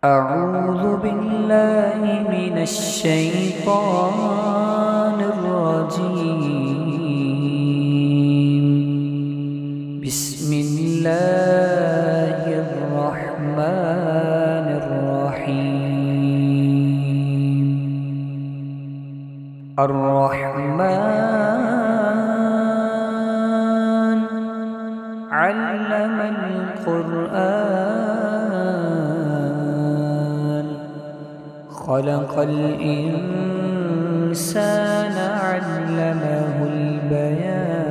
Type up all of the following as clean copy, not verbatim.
أعوذ بالله من الشيطان الرجيم. بسم الله الرحمن الرحيم. الرحمن علم القرآن، خلق الإنسان علمه البيان.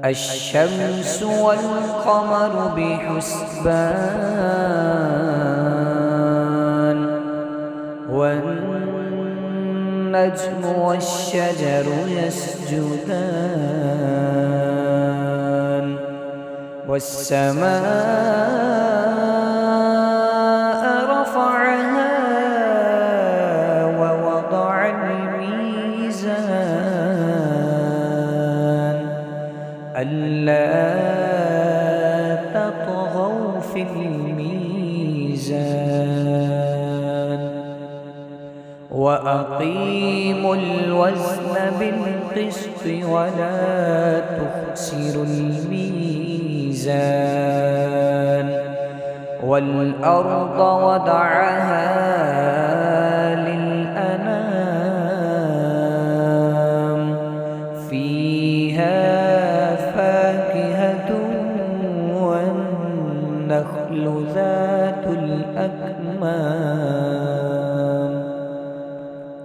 الشمس والقمر بحسبان، والنجم والشجر يسجدان، والسماء رفعها ووضع الميزان ألا تطغوا في الميزان، وأقيموا الوزن بالقسط ولا تخسروا الميزان. والأرض وضعها للأنام، فيها فاكهة والنخل ذات الأكمام،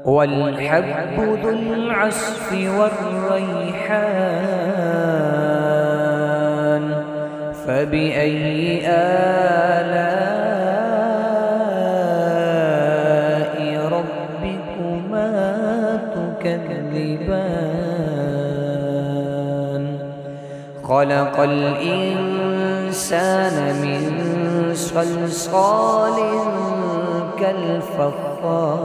والحب ذو العصف والريحان. فبأي آلاء ربكما تكذبان؟ خلق الإنسان من صلصال كالفخار،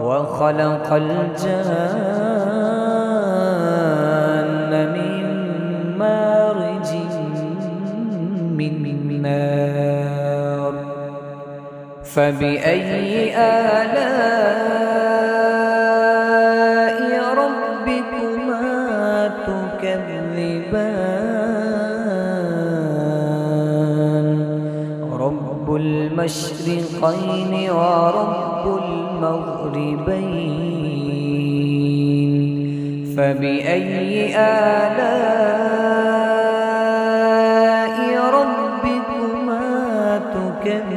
وخلق الجان من مارج من نار. فبأي آلاء ربكما تكذبان؟ رب المشرقين ورب المغربين، فبأي آلاء ربكما تكذبان؟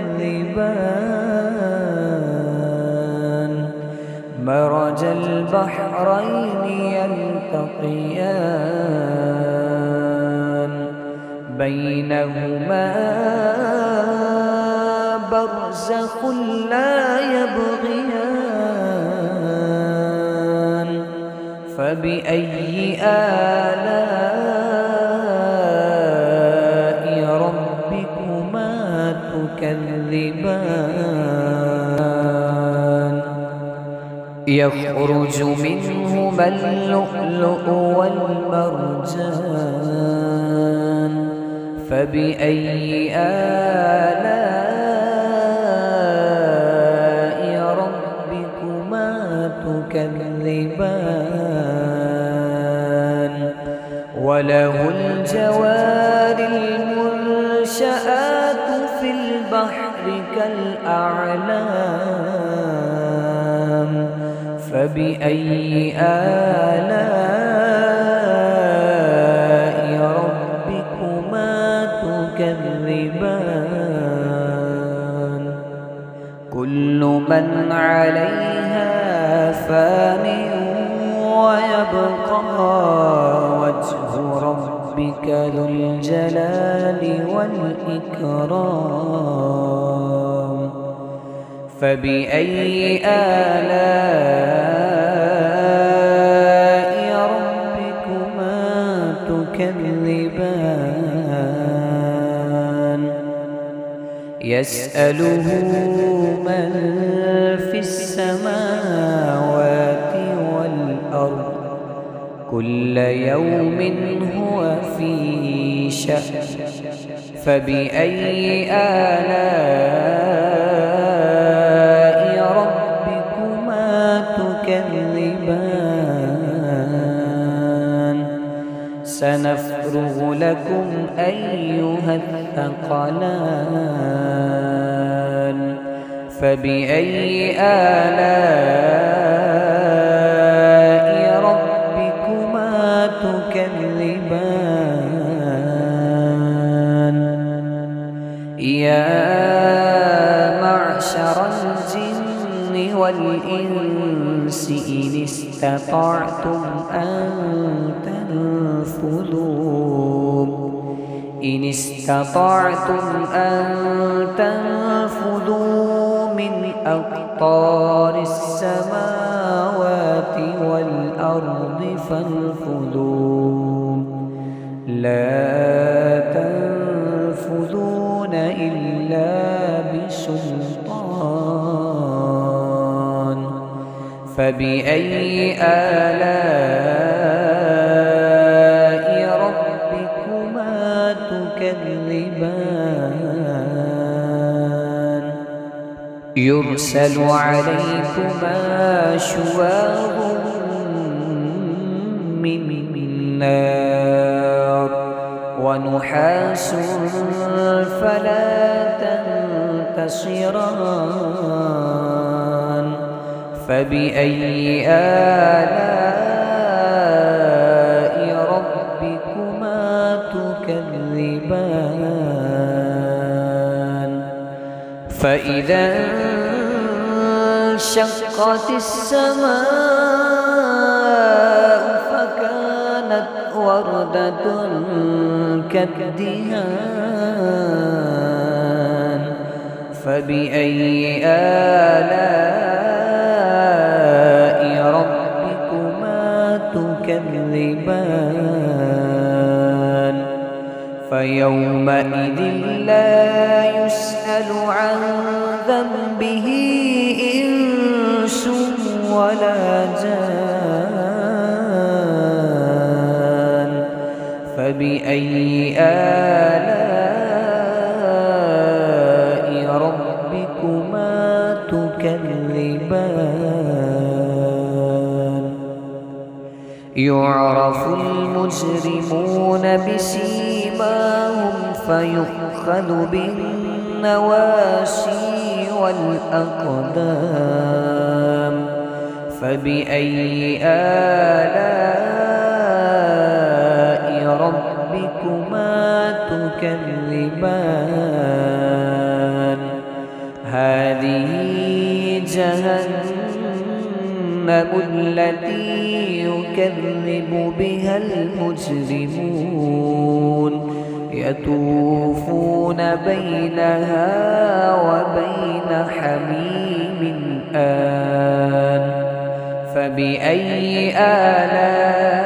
مرج البحرين يلتقيان، بينهما برزخ لا يبغيان. فبأي آلاء ربكما تكذبان؟ يخرج منهما اللؤلؤ والمرجان، فبأي آلاء ربكما تكذبان؟ وله الجوار المنشآت في البحر كالأعلام، فبأي آلاء ربكما تكذبان؟ كل من عليها فان، ويبقى وجه ربك ذو الجلال والإكرام. فبأي آلاء ربكما تكذبان؟ يسأله من في السماوات والأرض، كل يوم هو في شأن فبأي آلاء ربكما تكذبان سنفرغ لكم أيها الثقلان فبأي آلاء ربكما تكذبان يا معشر الجن والإنس إن استطعتم أن تنفذوا من أقطار السماوات والأرض فانفذوا لا تنفذون إلا بسلطان فبأي آلاء ربكما تكذبان يرسل عليكما شواظ من نار ونحاس فلا تنتصران فبأي آلاء ربكما تكذبان فإذا انشقت السماء فكانت وردة كالدهان فبأي آلاء ربكما تكذبان فيومئذ لا يسأل عن ذنبه إنس ولا جان فبأي آلاء ربكما تكذبان يعرف المجرمون بسيماهم فيؤخذ بالنواسي والأقدام فبأي آلاء ربكما تكذبان هذه جهنم التي يكذب بها المجرمون يطوفون بينها وبين حميم آن فبأي آلاء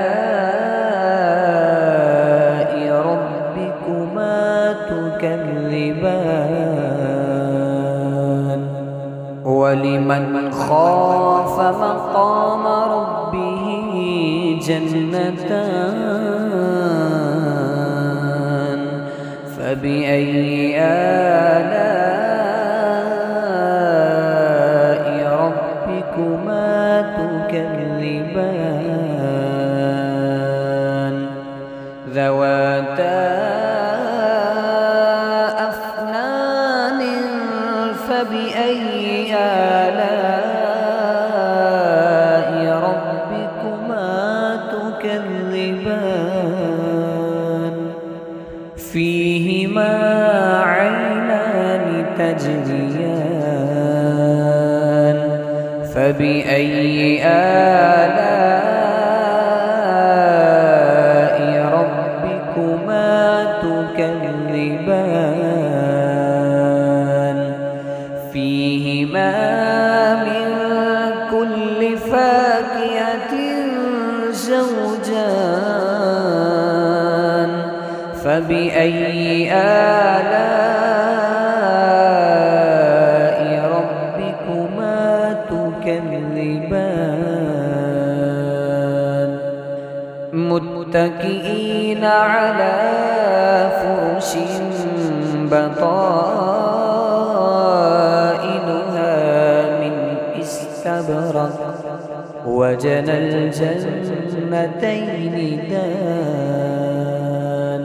ربكما تكذبان ولمن خاف مقام ربه جنتان فبأي آلاء ربكما تكذبان ذواتا أفنان فبأي آلاء ربكما تكذبان فيهما عينان تجريان فبأي آلاء ربكما تكذبان فيهما من كل فاكهة زوجان فبأي آلاء ربكما تكذبان متكئين على فرش بطائنها من استبرق وجنى الجنتين دان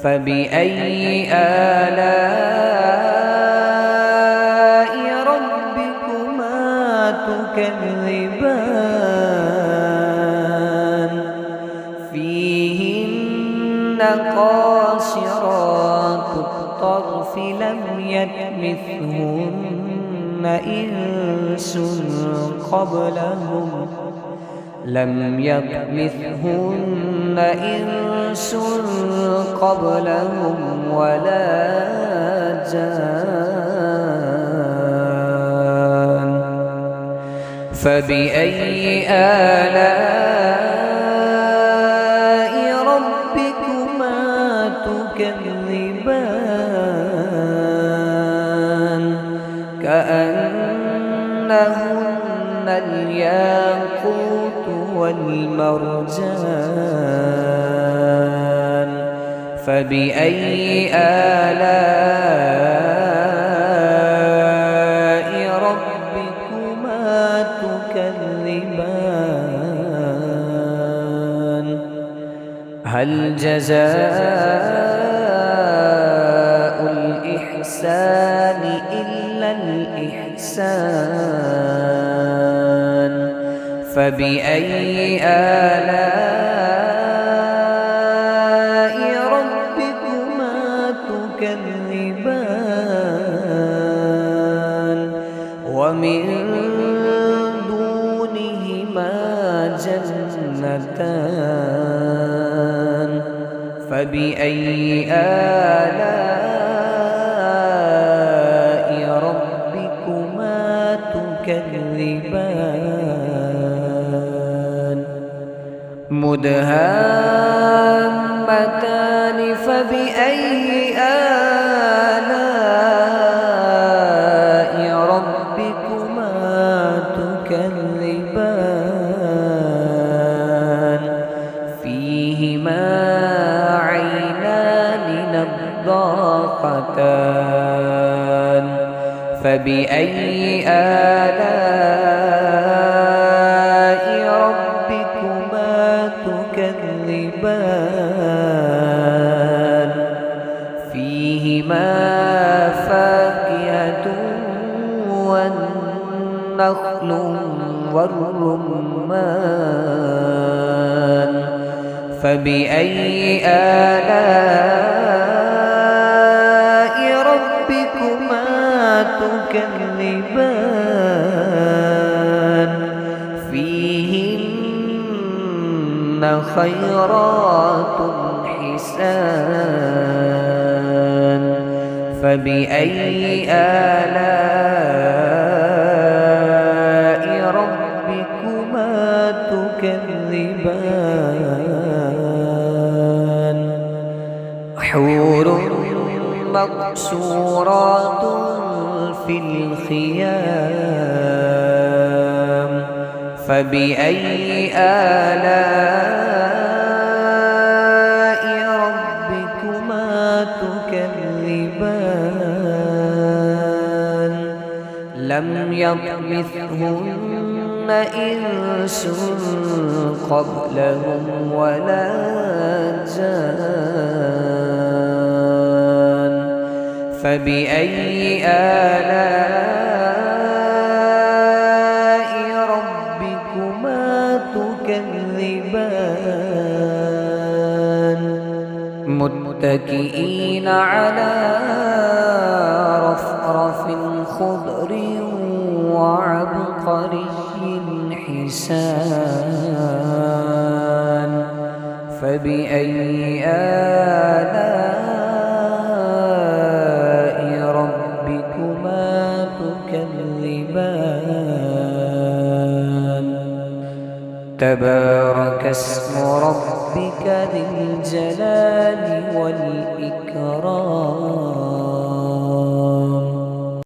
فبأي آلاء ربكما تكذبان فيهن قاصرات الطرف لم يطمثهن إنس قبلهم ولا جان فبأي آلاء ربكما تكذبان كأنهن الياقوت والمرجان فبأي آلاء ربكما تكذبان هل جزاء الإحسان إلا الإحسان فبأي آلاء ربكما تكذبان ومن دونهما جنتان فبأي آلاء ربكما تكذبان مدهامتان فبأي آلاء ربكما تكذبان فيهما عينان نضاختان فبأي آلاء ربكما تكذبان فيهما فاكهة والنخل والرمان فبأي آلاء ربكما تكذبان فيهن خيرات حسان فبأي آلاء ربكما تكذبان حور مقصورات في الخيام فبأي آلاء ربكما تكذبان لم يطمثهن إنس قبلهم ولا جان فبأي آلاء ربكما تكذبان متكئين على رفرف خضر وعبقري حسان فبأي آلاء ربكما تكذبان تبارك اسم ربك ذي الجلال والإكرام